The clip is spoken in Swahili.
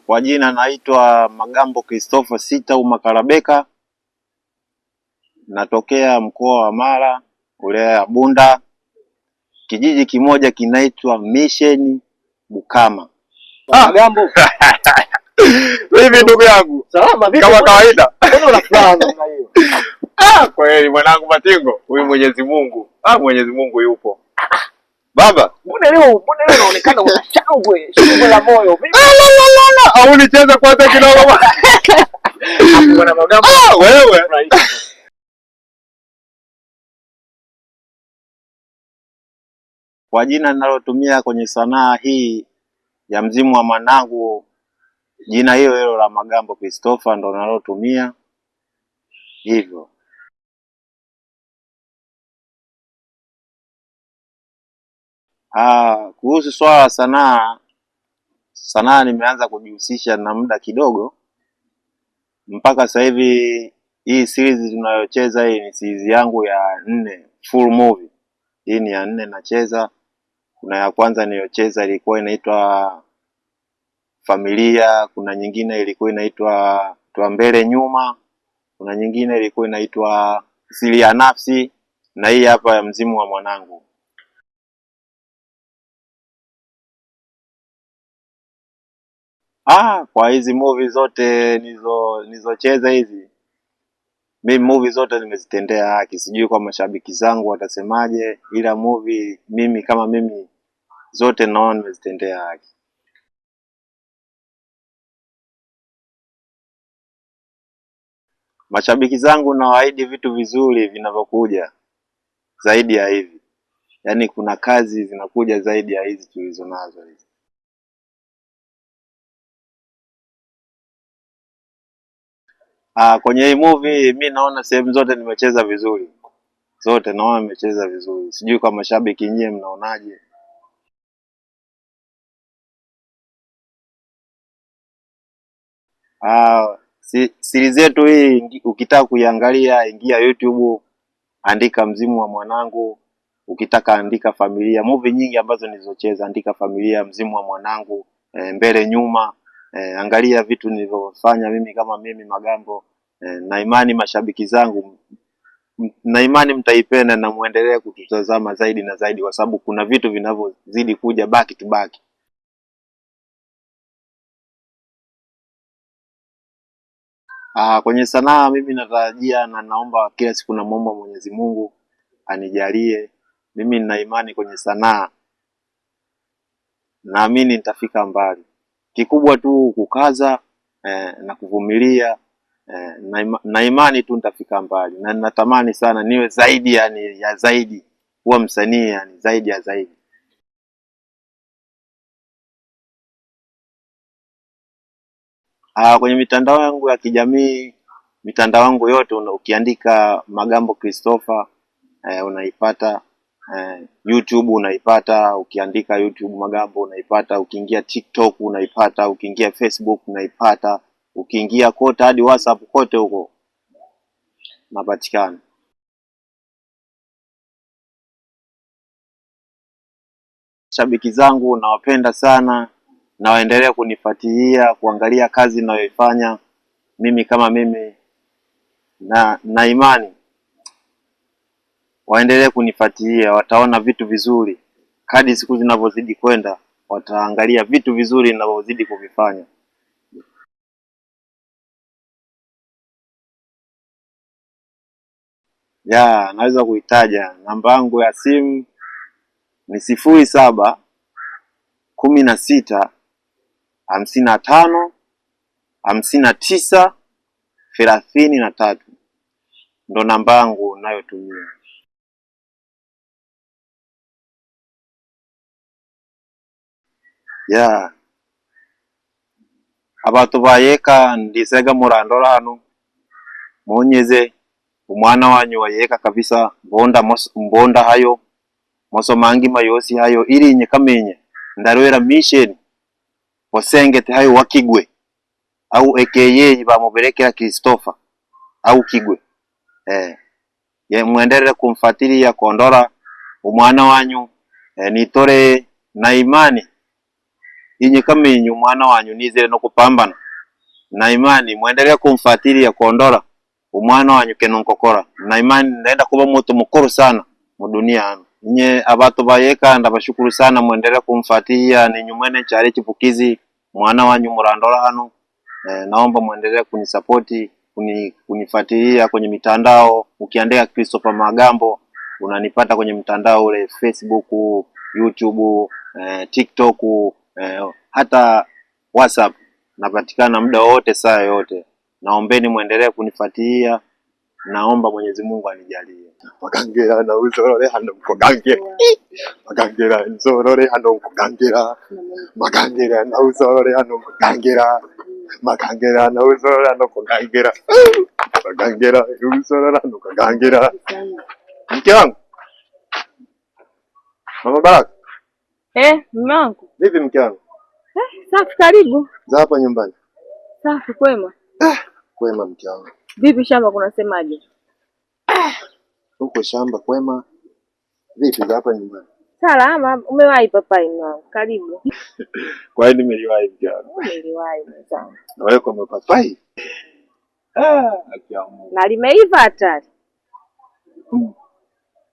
Kwa jina naitwa Magambo Christopher Sita Umakarabeka, natokea mkoa wa Mara, wilaya ya Bunda, kijiji kimoja kinaitwa Mission Bukama. Magambo. Vipi ndugu yangu? Salama vipi? Kama kawaida. Mbona unafuraha namna hiyo? Kweli mwanangu Matingo, huyu Mwenyezi Mungu. Mwenyezi Mungu yupo. Baba, mbona leo unaonekana una shangwe la moyo? Au nicheze kwanza kidogo. Bwana Magambo. Wewe. Kwa jina ninalotumia kwenye sanaa hii ya mzimu wa mwanangu, jina hilo la Magambo Christopher ndo ninalotumia hivyo. Kuhusu swala la sanaa nimeanza kujihusisha na muda kidogo, mpaka sasa hivi hii series tunayocheza hii ni series yangu ya 4 full movie. Hii ni ya 4 nacheza. Kuna ya kwanza niliyocheza ilikuwa inaitwa Familia, kuna nyingine ilikuwa inaitwa Tua Mbele Nyuma, kuna nyingine ilikuwa inaitwa Siri ya Nafsi, na hii hapa ya Mzimu wa Mwanangu. Kwa hizi movie zote nilizocheza hizi, mimi movie zote nimezitendea haki. Sijui kwa mashabiki zangu watasemaje, ila movie mimi kama mimi zote naona nimezitendea haki. Mashabiki zangu nawaahidi vitu vizuri vinavyokuja zaidi ya hivi. Yaani kuna kazi zinakuja zaidi ya hizi tulizonazo hizi. Kwenye hii movie mi naona sehemu zote nimecheza vizuri. Zote naona nimecheza vizuri. Sijui kwa mashabiki nyie mnaonaje. Siri zetu hii ukitaka kuiangalia ingia YouTube, andika Mzimu wa Mwanangu. Ukitaka andika Familia. Movie nyingi ambazo nilizocheza andika Familia, Mzimu wa Mwanangu, Mbele Nyuma. Angalia vitu nilivyofanya mimi kama mimi Magambo. Na imani mashabiki zangu, na imani mtaipenda na muendelee kututazama zaidi na zaidi, kwa sababu kuna vitu vinavyozidi kuja back to back. Kwenye sanaa mimi natarajia na naomba kila siku, namuomba Mwenyezi Mungu anijalie. Mimi nina imani kwenye sanaa, naamini nitafika mbali. Kikubwa tu kukaza na kuvumilia, na imani tu nitafika mbali, na ninatamani sana niwe zaidi, yani ya zaidi, kuwa msanii yani zaidi ya zaidi. Kwenye mitandao yangu ya kijamii, mitandao yangu yote ukiandika Magambo Christopher unaipata. YouTube unaipata, ukiandika YouTube Magambo unaipata, ukiingia TikTok unaipata, ukiingia Facebook unaipata, ukiingia kote hadi WhatsApp kote huko napatikana. Shabiki zangu nawapenda sana, na waendelee kunifuatilia kuangalia kazi ninayoifanya mimi kama mimi, na imani waendelee kunifuatilia, wataona vitu vizuri. Kadri siku zinavyozidi kwenda, wataangalia vitu vizuri ninavyozidi kuvifanya. Naweza kuitaja namba yangu ya simu ni 0716555933, ndo namba yangu nayotumia. Abantu bayeka ndisega murandora hano munyeze umwana wanyu wayeka kabisa mbonda hayo mosomangi mayosi hayo ili nyekamenye ndarwera Mission Posengete hayo Wakigwe au AKA bamuberekera Christopher au Kigwe. Muendelee kumfuatilia kondora umwana wanyu, nitore na imani inyi kama inyu mwana wanyu nizire no kupambana na imani muendelee kumfuatilia kuondola umwana wanyu kenonkokora na imani naenda kuba moto mukuru sana mu dunia hano. Nye abatu bayeka ndabashukuru sana, muendelee kumfuatilia ni nyumwene chale chipukizi mwana wanyu murandola hano. Naomba muendelee kunisapoti, kunifuatilia kwenye mitandao. Ukiandika Christopher Magambo unanipata kwenye mitandao ule Facebook, YouTube, TikTok, hata WhatsApp napatikana muda wote saa yote. Naombeni muendelee kunifuatilia. Naomba Mwenyezi Mungu anijalie. Makangera na uzorore hano mkogangera. Makangera nzorore hano mkogangera. Makangera na uzorore hano mkogangera. Makangera na uzorore hano mkogangera. Makangera uzorore hano mkogangera. Mke wangu. Mama Baraka. Mume wangu. Vipi mke wangu? Safi, karibu. Za hapa nyumbani. Safi, kwema. Kwema mke wangu. Vipi shamba kunasemaje? Huko shamba kwema. Vipi za hapa nyumbani? Salama, umewahi papai mwanangu. Karibu. Kwa hiyo nimeliwahi mke wangu. Niliwahi mwanangu. Na wewe kwa mapapai? Na limeiva hatari.